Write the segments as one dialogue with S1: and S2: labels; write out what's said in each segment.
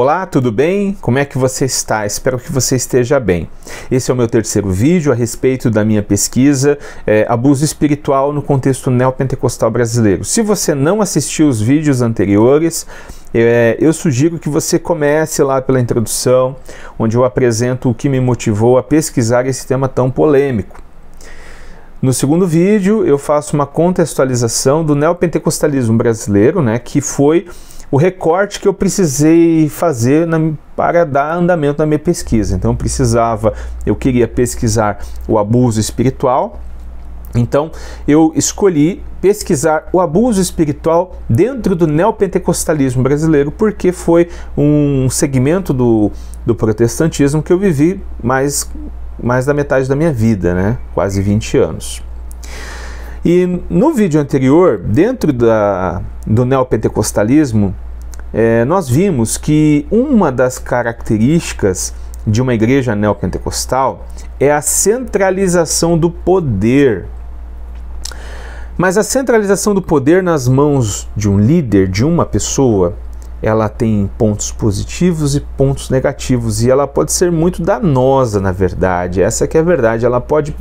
S1: Olá, tudo bem? Como é que você está? Espero que você esteja bem. Esse é o meu terceiro vídeo a respeito da minha pesquisa Abuso Espiritual no Contexto Neopentecostal Brasileiro. Se você não assistiu os vídeos anteriores, eu sugiro que você comece lá pela introdução, onde eu apresento o que me motivou a pesquisar esse tema tão polêmico. No segundo vídeo, eu faço uma contextualização do neopentecostalismo brasileiro, que foi o recorte que eu precisei fazer para dar andamento na minha pesquisa. Então eu queria pesquisar o abuso espiritual, então eu escolhi pesquisar o abuso espiritual dentro do neopentecostalismo brasileiro, porque foi um segmento do protestantismo que eu vivi mais da metade da minha vida, quase 20 anos. E no vídeo anterior, dentro do neopentecostalismo, nós vimos que uma das características de uma igreja neopentecostal é a centralização do poder. Mas a centralização do poder nas mãos de um líder, de uma pessoa, ela tem pontos positivos e pontos negativos, e ela pode ser muito danosa, na verdade. Essa que é a verdade. Ela pode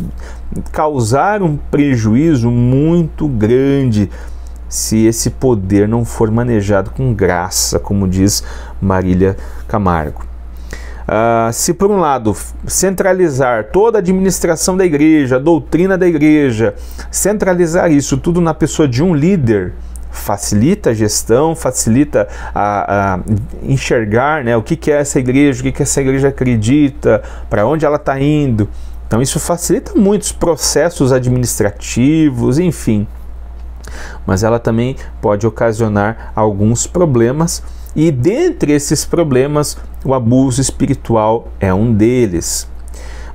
S1: causar um prejuízo muito grande se esse poder não for manejado com graça, como diz Marília Camargo. Se por um lado centralizar toda a administração da igreja, a doutrina da igreja, centralizar isso tudo na pessoa de um líder, facilita a gestão, facilita a enxergar o que é essa igreja, o que essa igreja acredita, para onde ela está indo. Então isso facilita muito os processos administrativos, enfim. Mas ela também pode ocasionar alguns problemas, e dentre esses problemas o abuso espiritual é um deles.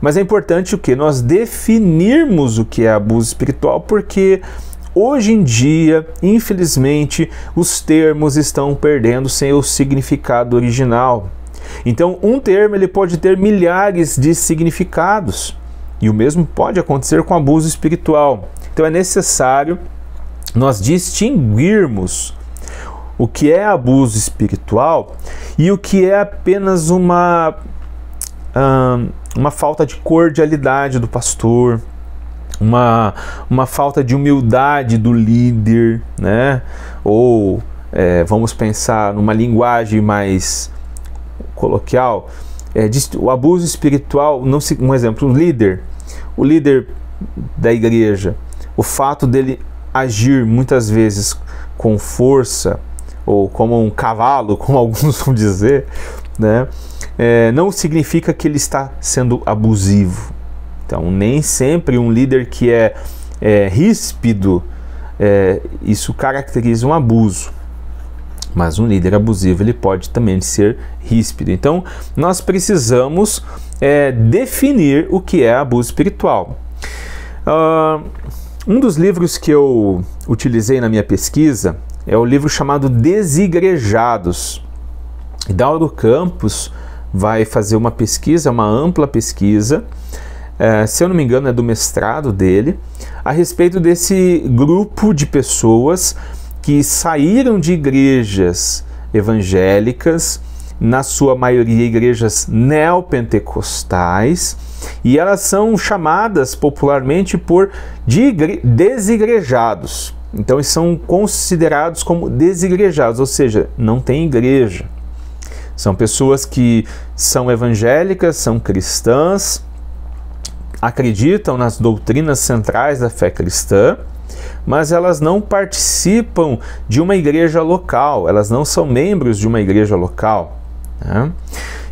S1: Mas é importante nós definirmos o que é abuso espiritual, porque hoje em dia, infelizmente, os termos estão perdendo seu significado original. Então, um termo ele pode ter milhares de significados, e o mesmo pode acontecer com abuso espiritual. Então, é necessário nós distinguirmos o que é abuso espiritual e o que é apenas uma falta de cordialidade do pastor, uma falta de humildade do líder, ou vamos pensar numa linguagem mais coloquial, o abuso espiritual, um exemplo, o líder da igreja, o fato dele agir muitas vezes com força, ou como um cavalo, como alguns vão dizer, não significa que ele está sendo abusivo. Então, nem sempre um líder que é ríspido, isso caracteriza um abuso. Mas um líder abusivo, ele pode também ser ríspido. Então, nós precisamos definir o que é abuso espiritual. Um dos livros que eu utilizei na minha pesquisa é o livro chamado Desigrejados. Dauro Campos vai fazer uma pesquisa, uma ampla pesquisa, se eu não me engano é do mestrado dele, a respeito desse grupo de pessoas que saíram de igrejas evangélicas, na sua maioria igrejas neopentecostais, e elas são chamadas popularmente por desigrejados. Então eles são considerados como desigrejados, ou seja, não tem igreja. São pessoas que são evangélicas, são cristãs, acreditam nas doutrinas centrais da fé cristã, mas elas não participam de uma igreja local, elas não são membros de uma igreja local.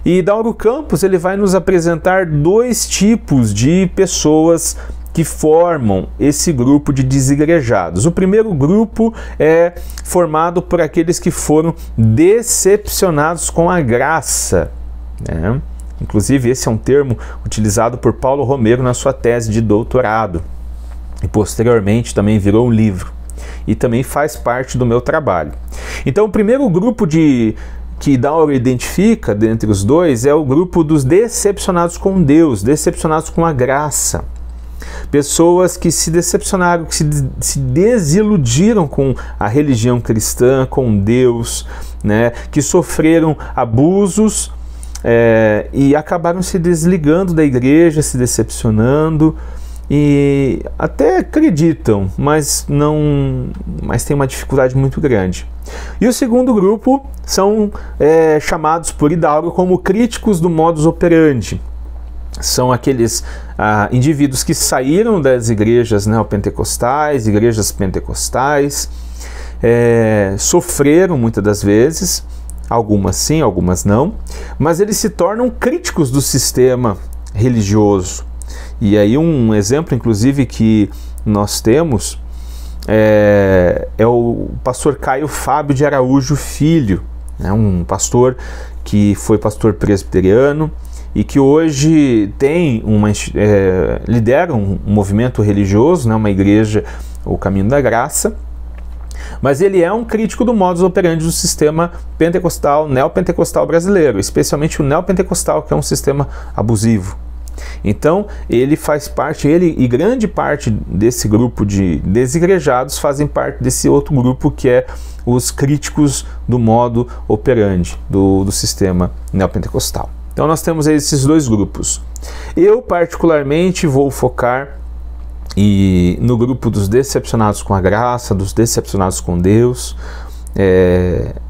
S1: E Dauro Campos ele vai nos apresentar dois tipos de pessoas que formam esse grupo de desigrejados. O primeiro grupo é formado por aqueles que foram decepcionados com a graça. Inclusive, esse é um termo utilizado por Paulo Romero na sua tese de doutorado. E posteriormente também virou um livro. E também faz parte do meu trabalho. Então, o primeiro grupo que Dauro identifica dentre os dois é o grupo dos decepcionados com Deus, decepcionados com a graça. pessoas que se decepcionaram, que se desiludiram com a religião cristã, com Deus, né, que sofreram abusos e acabaram se desligando da igreja, se decepcionando, e até acreditam, mas tem uma dificuldade muito grande. E o segundo grupo são chamados por Hidalgo como críticos do modus operandi. São aqueles indivíduos que saíram das igrejas neopentecostais, igrejas pentecostais, sofreram muitas das vezes, algumas sim, algumas não, mas eles se tornam críticos do sistema religioso. E aí um exemplo, inclusive, que nós temos é o pastor Caio Fábio de Araújo Filho, né, um pastor que foi pastor presbiteriano e que hoje lidera um movimento religioso, né, uma igreja, o Caminho da Graça, mas ele é um crítico do modus operandi do sistema pentecostal, neopentecostal brasileiro, especialmente o neopentecostal, que é um sistema abusivo. Então ele faz parte, ele e grande parte desse grupo de desigrejados fazem parte desse outro grupo que é os críticos do modo operandi do sistema neopentecostal. Então nós temos esses dois grupos. Eu particularmente vou focar no grupo dos decepcionados com a graça, dos decepcionados com Deus.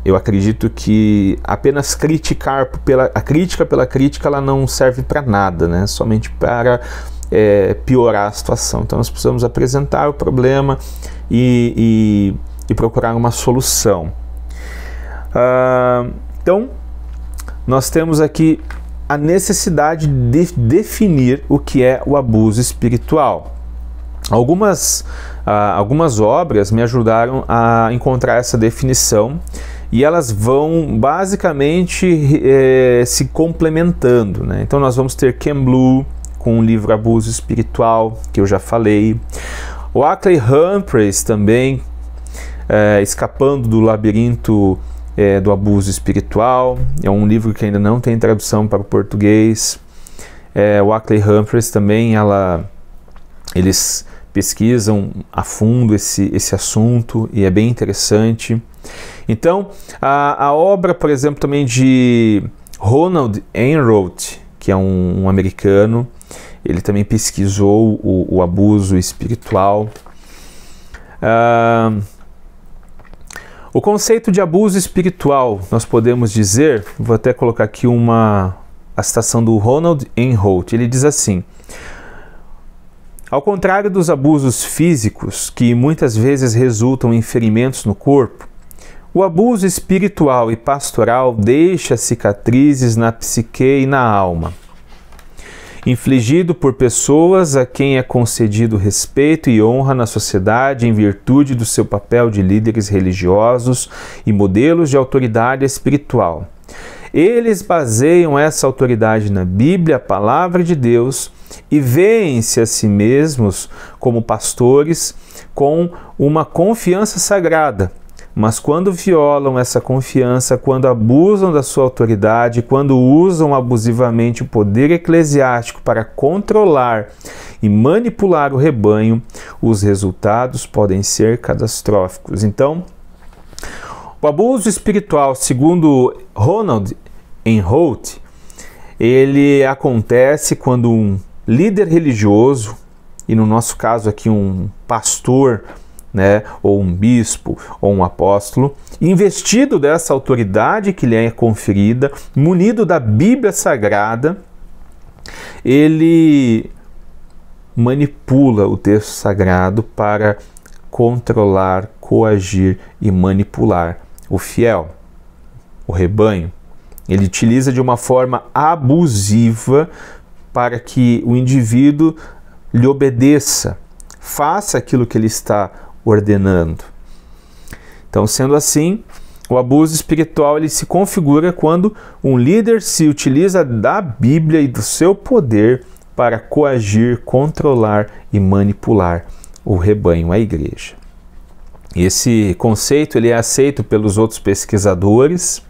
S1: Eu acredito que apenas a crítica pela crítica ela não serve para nada, né? Somente para piorar a situação. Então nós precisamos apresentar o problema e procurar uma solução. Então nós temos aqui a necessidade de definir o que é o abuso espiritual. Algumas obras me ajudaram a encontrar essa definição e elas vão basicamente se complementando, né? Então nós vamos ter Ken Blue com o livro Abuso Espiritual, que eu já falei. O Ackley Humphreys também, Escapando do Labirinto do Abuso Espiritual. É um livro que ainda não tem tradução para o português. O Ackley Humphreys também, eles pesquisam a fundo esse assunto e é bem interessante. Então, a obra, por exemplo, também de Ronald Enroth, que é um americano, ele também pesquisou o abuso espiritual. O conceito de abuso espiritual, nós podemos dizer, vou até colocar aqui a citação do Ronald Enroth, ele diz assim: ao contrário dos abusos físicos, que muitas vezes resultam em ferimentos no corpo, o abuso espiritual e pastoral deixa cicatrizes na psique e na alma. Infligido por pessoas a quem é concedido respeito e honra na sociedade em virtude do seu papel de líderes religiosos e modelos de autoridade espiritual. Eles baseiam essa autoridade na Bíblia, a palavra de Deus, e veem-se a si mesmos como pastores com uma confiança sagrada. Mas quando violam essa confiança, quando abusam da sua autoridade, quando usam abusivamente o poder eclesiástico para controlar e manipular o rebanho, os resultados podem ser catastróficos. Então, o abuso espiritual, segundo Ronald Enroth, ele acontece quando um líder religioso, e no nosso caso aqui um pastor, né, ou um bispo, ou um apóstolo, investido dessa autoridade que lhe é conferida, munido da Bíblia Sagrada, ele manipula o texto sagrado para controlar, coagir e manipular o fiel, o rebanho. Ele utiliza de uma forma abusiva para que o indivíduo lhe obedeça, faça aquilo que ele está ordenando. Então, sendo assim, o abuso espiritual ele se configura quando um líder se utiliza da Bíblia e do seu poder para coagir, controlar e manipular o rebanho, a igreja. Esse conceito ele é aceito pelos outros pesquisadores.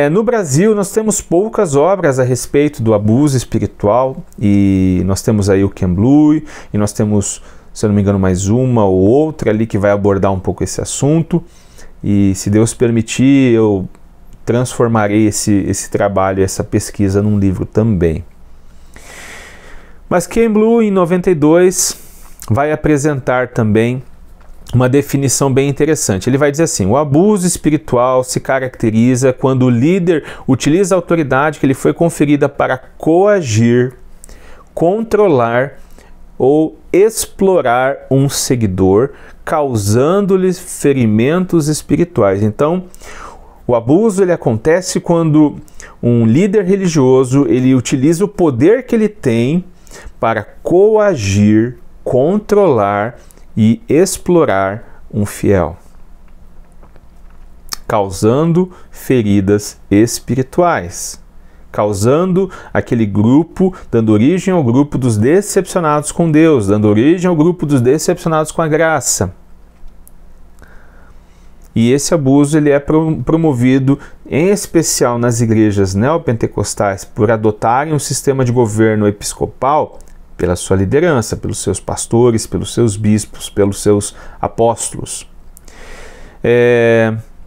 S1: No Brasil, nós temos poucas obras a respeito do abuso espiritual, e nós temos aí o Ken Bloy, e nós temos, se eu não me engano, mais uma ou outra ali que vai abordar um pouco esse assunto, e se Deus permitir, eu transformarei esse trabalho, essa pesquisa num livro também. Mas Ken Bloy, em 92, vai apresentar também uma definição bem interessante. Ele vai dizer assim: o abuso espiritual se caracteriza quando o líder utiliza a autoridade que lhe foi conferida para coagir, controlar ou explorar um seguidor, causando-lhe ferimentos espirituais. Então, o abuso ele acontece quando um líder religioso ele utiliza o poder que ele tem para coagir, controlar e explorar um fiel, causando feridas espirituais, causando aquele grupo, dando origem ao grupo dos decepcionados com Deus, dando origem ao grupo dos decepcionados com a graça. E esse abuso ele é promovido, em especial nas igrejas neopentecostais, por adotarem um sistema de governo episcopal, pela sua liderança, pelos seus pastores, pelos seus bispos, pelos seus apóstolos.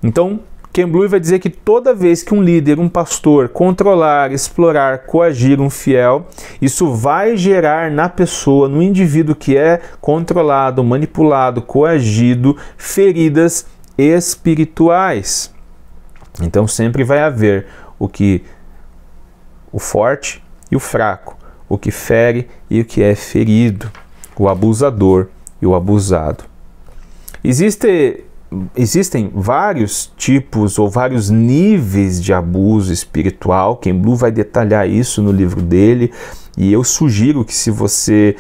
S1: Então, Ken Bloy vai dizer que toda vez que um líder, um pastor, controlar, explorar, coagir um fiel, isso vai gerar na pessoa, no indivíduo que é controlado, manipulado, coagido, feridas espirituais. Então sempre vai haver o forte e o fraco, o que fere e o que é ferido, o abusador e o abusado. Existem vários tipos ou vários níveis de abuso espiritual. Ken Bloy vai detalhar isso no livro dele, e eu sugiro que, se você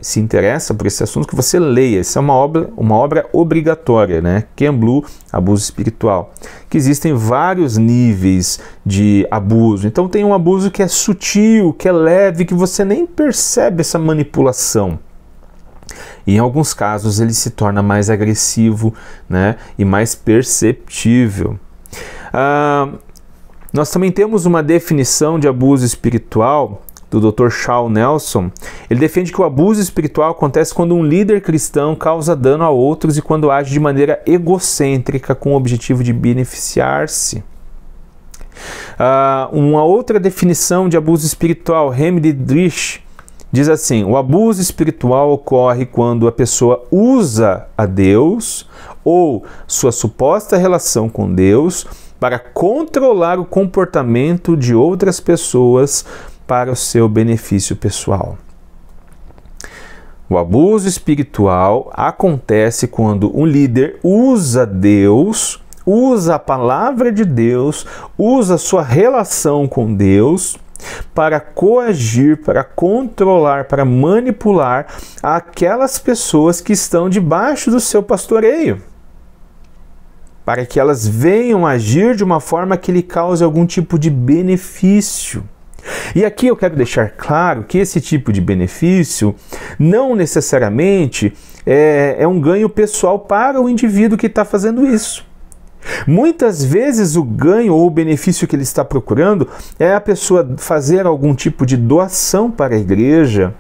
S1: se interessa por esse assunto, que você leia. Essa é uma obra obrigatória, né? Ken Bloy, Abuso Espiritual. Que existem vários níveis de abuso. Então tem um abuso que é sutil, que é leve, que você nem percebe essa manipulação. E em alguns casos ele se torna mais agressivo, né? E mais perceptível. Nós também temos uma definição de abuso espiritual do Dr. Shawn Nelson. Ele defende que o abuso espiritual acontece quando um líder cristão causa dano a outros e quando age de maneira egocêntrica com o objetivo de beneficiar-se. Uma outra definição de abuso espiritual, Remy Dietrich, diz assim: o abuso espiritual ocorre quando a pessoa usa a Deus ou sua suposta relação com Deus para controlar o comportamento de outras pessoas para o seu benefício pessoal. O abuso espiritual acontece quando um líder usa Deus, usa a palavra de Deus, usa a sua relação com Deus para coagir, para controlar, para manipular aquelas pessoas que estão debaixo do seu pastoreio, para que elas venham agir de uma forma que lhe cause algum tipo de benefício. E aqui eu quero deixar claro que esse tipo de benefício não necessariamente é um ganho pessoal para o indivíduo que está fazendo isso. Muitas vezes o ganho ou o benefício que ele está procurando é a pessoa fazer algum tipo de doação para a igreja,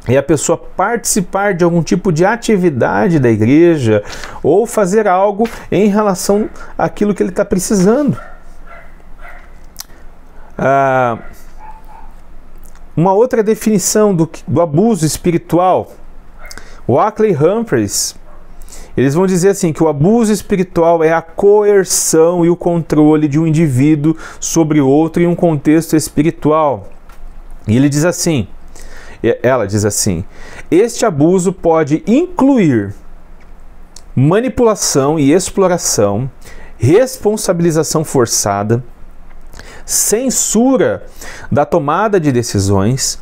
S1: é a pessoa participar de algum tipo de atividade da igreja ou fazer algo em relação àquilo que ele está precisando. Uma outra definição do abuso espiritual, Wackley Humphreys, eles vão dizer assim, que o abuso espiritual é a coerção e o controle de um indivíduo sobre outro em um contexto espiritual. E ele diz assim, ela diz assim: este abuso pode incluir manipulação e exploração, responsabilização forçada, censura da tomada de decisões,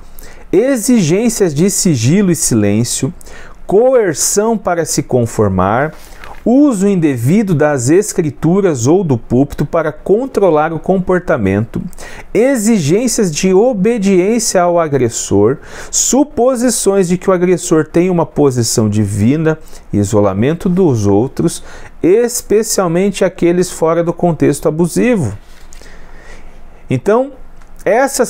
S1: exigências de sigilo e silêncio, coerção para se conformar, uso indevido das escrituras ou do púlpito para controlar o comportamento, exigências de obediência ao agressor, suposições de que o agressor tem uma posição divina, isolamento dos outros, especialmente aqueles fora do contexto abusivo. Então, essa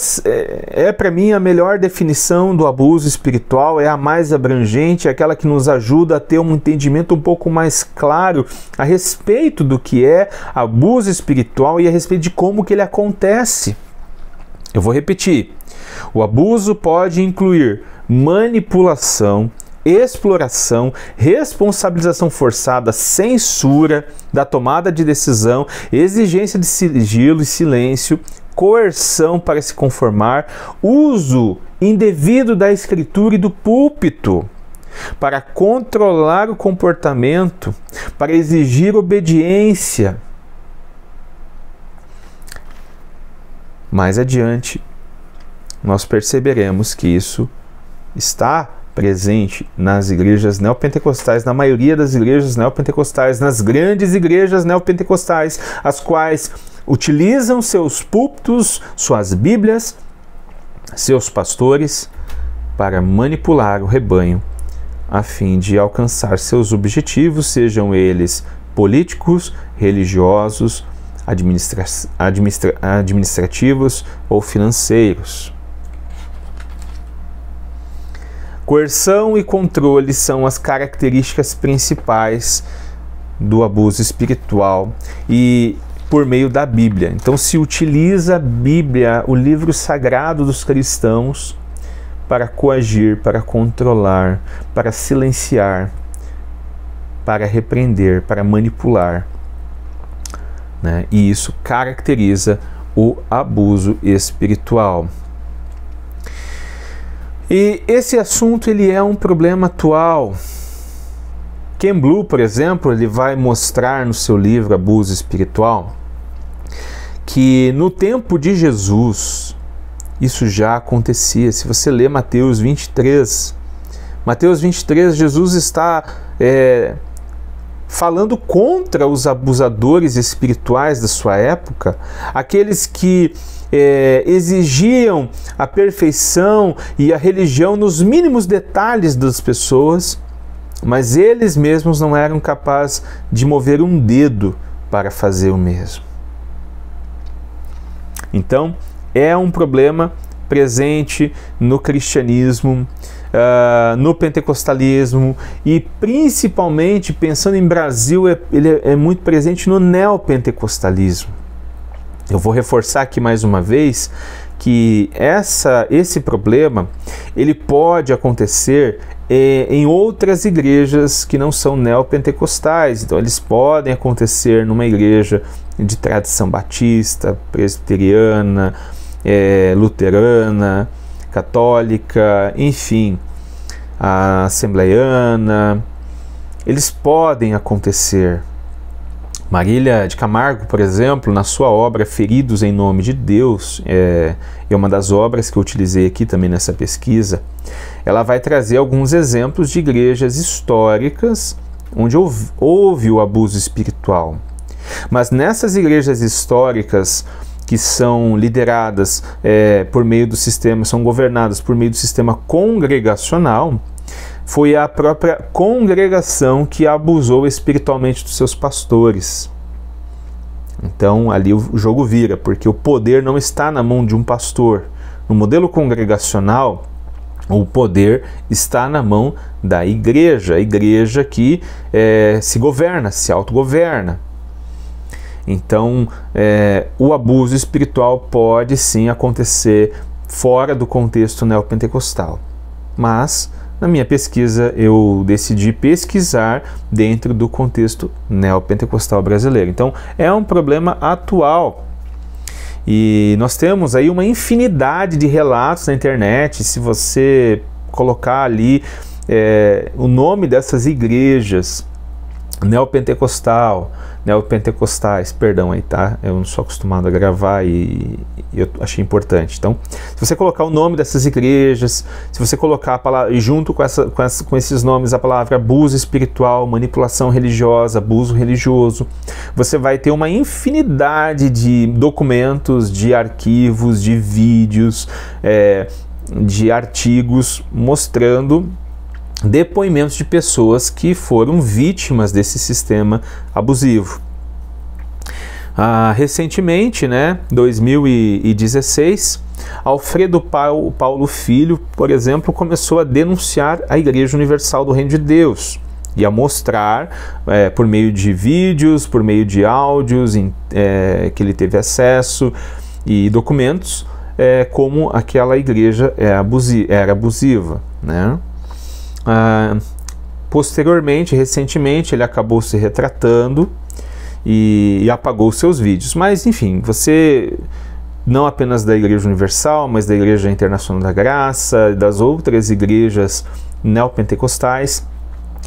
S1: é para mim a melhor definição do abuso espiritual, é a mais abrangente, é aquela que nos ajuda a ter um entendimento um pouco mais claro a respeito do que é abuso espiritual e a respeito de como que ele acontece. Eu vou repetir. O abuso pode incluir manipulação, exploração, responsabilização forçada, censura da tomada de decisão, exigência de sigilo e silêncio, coerção para se conformar, uso indevido da escritura e do púlpito para controlar o comportamento, para exigir obediência. Mais adiante, nós perceberemos que isso está presente nas igrejas neopentecostais, na maioria das igrejas neopentecostais, nas grandes igrejas neopentecostais, as quais utilizam seus púlpitos, suas bíblias, seus pastores para manipular o rebanho a fim de alcançar seus objetivos, sejam eles políticos, religiosos, administrativos ou financeiros. Coerção e controle são as características principais do abuso espiritual e por meio da Bíblia. Então se utiliza a Bíblia, o livro sagrado dos cristãos, para coagir, para controlar, para silenciar, para repreender, para manipular, né? E isso caracteriza o abuso espiritual. E esse assunto ele é um problema atual. Ken Blue, por exemplo, ele vai mostrar no seu livro Abuso Espiritual que no tempo de Jesus isso já acontecia. Se você ler Mateus 23, Jesus está falando contra os abusadores espirituais da sua época, aqueles que exigiam a perfeição e a religião nos mínimos detalhes das pessoas, mas eles mesmos não eram capazes de mover um dedo para fazer o mesmo. Então, é um problema presente no cristianismo, no pentecostalismo e principalmente, pensando em Brasil, ele é muito presente no neopentecostalismo. Eu vou reforçar aqui mais uma vez que esse problema ele pode acontecer em outras igrejas que não são neopentecostais. Então eles podem acontecer numa igreja de tradição batista, presbiteriana, luterana, católica, enfim, assembleiana. Eles podem acontecer. Marília de Camargo, por exemplo, na sua obra Feridos em Nome de Deus, é uma das obras que eu utilizei aqui também nessa pesquisa, ela vai trazer alguns exemplos de igrejas históricas onde houve o abuso espiritual. Mas nessas igrejas históricas que são lideradas por meio do sistema, são governadas por meio do sistema congregacional, foi a própria congregação que abusou espiritualmente dos seus pastores. Então ali o jogo vira, porque o poder não está na mão de um pastor. No modelo congregacional, o poder está na mão da igreja, a igreja que se governa, se autogoverna. Então, o abuso espiritual pode sim acontecer fora do contexto neopentecostal. Mas, na minha pesquisa, eu decidi pesquisar dentro do contexto neopentecostal brasileiro. Então, é um problema atual. E nós temos aí uma infinidade de relatos na internet. Se você colocar ali o nome dessas igrejas neopentecostais, perdão aí, tá? Eu não sou acostumado a gravar e eu achei importante. Então, se você colocar o nome dessas igrejas, se você colocar a palavra, e junto com esses nomes a palavra abuso espiritual, manipulação religiosa, abuso religioso, você vai ter uma infinidade de documentos, de arquivos, de vídeos, de artigos mostrando depoimentos de pessoas que foram vítimas desse sistema abusivo. Recentemente, né, 2016, Alfredo Paulo Filho, por exemplo, começou a denunciar a Igreja Universal do Reino de Deus e a mostrar, por meio de vídeos, por meio de áudios que ele teve acesso e documentos, como aquela igreja era abusiva, né? Posteriormente, recentemente, ele acabou se retratando e apagou seus vídeos. Mas, enfim, você, não apenas da Igreja Universal, mas da Igreja Internacional da Graça, das outras igrejas neopentecostais,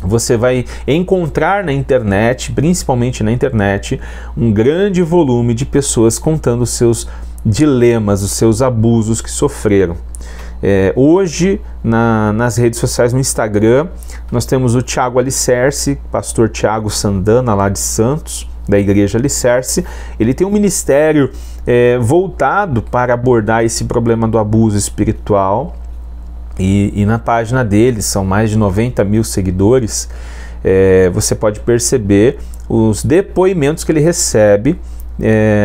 S1: você vai encontrar na internet, principalmente na internet, um grande volume de pessoas contando os seus dilemas, os seus abusos que sofreram. Hoje, nas redes sociais, no Instagram, nós temos o Tiago Alicerce, pastor Tiago Sandana, lá de Santos, da Igreja Alicerce. Ele tem um ministério voltado para abordar esse problema do abuso espiritual. E na página dele, são mais de 90 mil seguidores, você pode perceber os depoimentos que ele recebe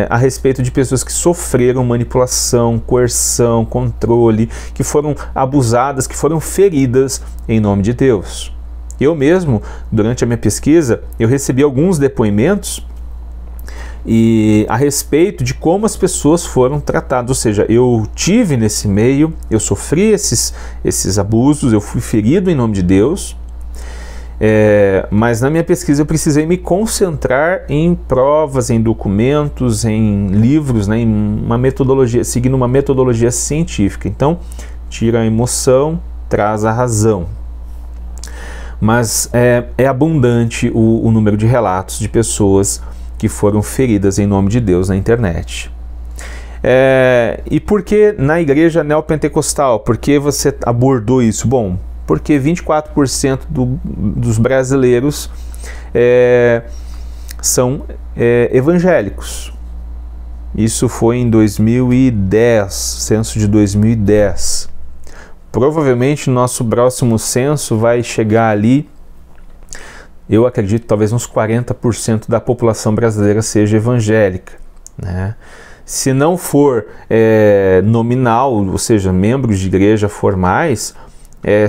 S1: a respeito de pessoas que sofreram manipulação, coerção, controle, que foram abusadas, que foram feridas em nome de Deus. Eu mesmo, durante a minha pesquisa, eu recebi alguns depoimentos a respeito de como as pessoas foram tratadas, ou seja, eu tive nesse meio, eu sofri esses abusos, eu fui ferido em nome de Deus, mas na minha pesquisa eu precisei me concentrar em provas, em documentos, em livros, né, em uma metodologia, seguindo uma metodologia científica. Então, tira a emoção, traz a razão. Mas é abundante o número de relatos de pessoas que foram feridas em nome de Deus na internet. E por que na igreja neopentecostal? Por que você abordou isso? Bom, porque 24% dos brasileiros são evangélicos. Isso foi em 2010, censo de 2010. Provavelmente nosso próximo censo vai chegar ali, eu acredito, talvez uns 40% da população brasileira seja evangélica, né? Se não for nominal, ou seja, membros de igreja formais,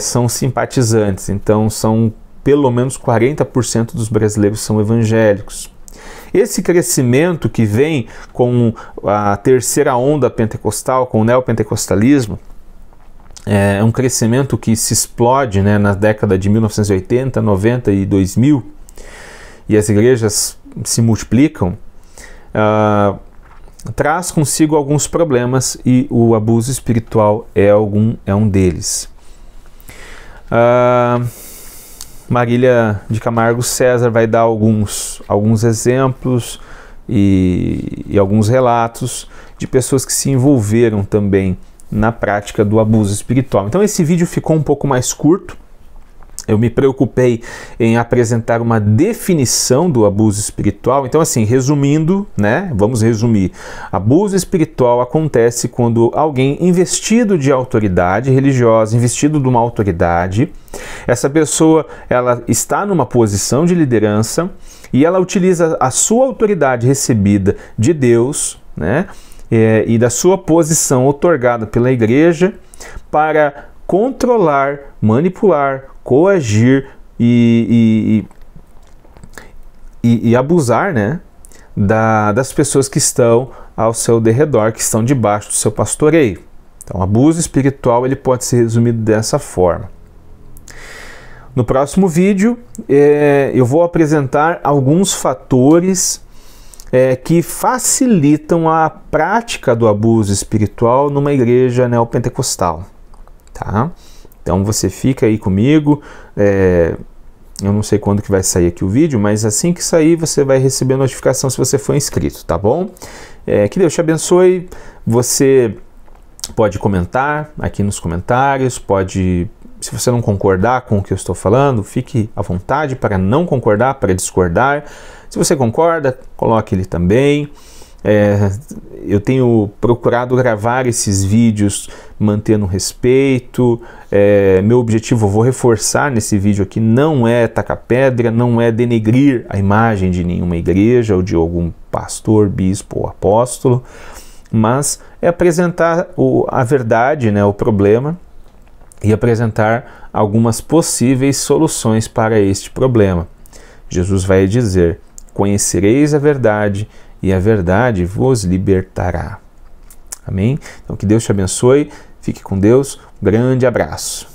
S1: são simpatizantes. Então são pelo menos 40% dos brasileiros são evangélicos. Esse crescimento que vem com a terceira onda pentecostal, com o neopentecostalismo, é um crescimento que se explode, né, na década de 1980, 90 e 2000, e as igrejas se multiplicam, traz consigo alguns problemas, e o abuso espiritual é um deles. Marília de Camargo César vai dar alguns exemplos e alguns relatos de pessoas que se envolveram também na prática do abuso espiritual. Então esse vídeo ficou um pouco mais curto. Eu me preocupei em apresentar uma definição do abuso espiritual. Então, assim, resumindo, né? Vamos resumir. Abuso espiritual acontece quando alguém investido de autoridade religiosa, investido de uma autoridade, essa pessoa, ela está numa posição de liderança e ela utiliza a sua autoridade recebida de Deus, né? E da sua posição otorgada pela igreja para controlar, manipular, coagir e abusar, né, das pessoas que estão ao seu derredor, que estão debaixo do seu pastoreio. Então, abuso espiritual ele pode ser resumido dessa forma. No próximo vídeo, eu vou apresentar alguns fatores que facilitam a prática do abuso espiritual numa igreja neopentecostal. Tá? Então você fica aí comigo, Eu não sei quando que vai sair aqui o vídeo, mas assim que sair você vai receber a notificação se você for inscrito, tá bom? Que Deus te abençoe. Você pode comentar aqui nos comentários, se você não concordar com o que eu estou falando, fique à vontade para não concordar, para discordar. Se você concorda, coloque ele também. Eu tenho procurado gravar esses vídeos mantendo respeito. Meu objetivo, eu vou reforçar nesse vídeo aqui, não é tacar pedra, não é denegrir a imagem de nenhuma igreja ou de algum pastor, bispo ou apóstolo, mas é apresentar a verdade, né, o problema, e apresentar algumas possíveis soluções para este problema. Jesus vai dizer: conhecereis a verdade e a verdade vos libertará. Amém? Então que Deus te abençoe, fique com Deus, um grande abraço.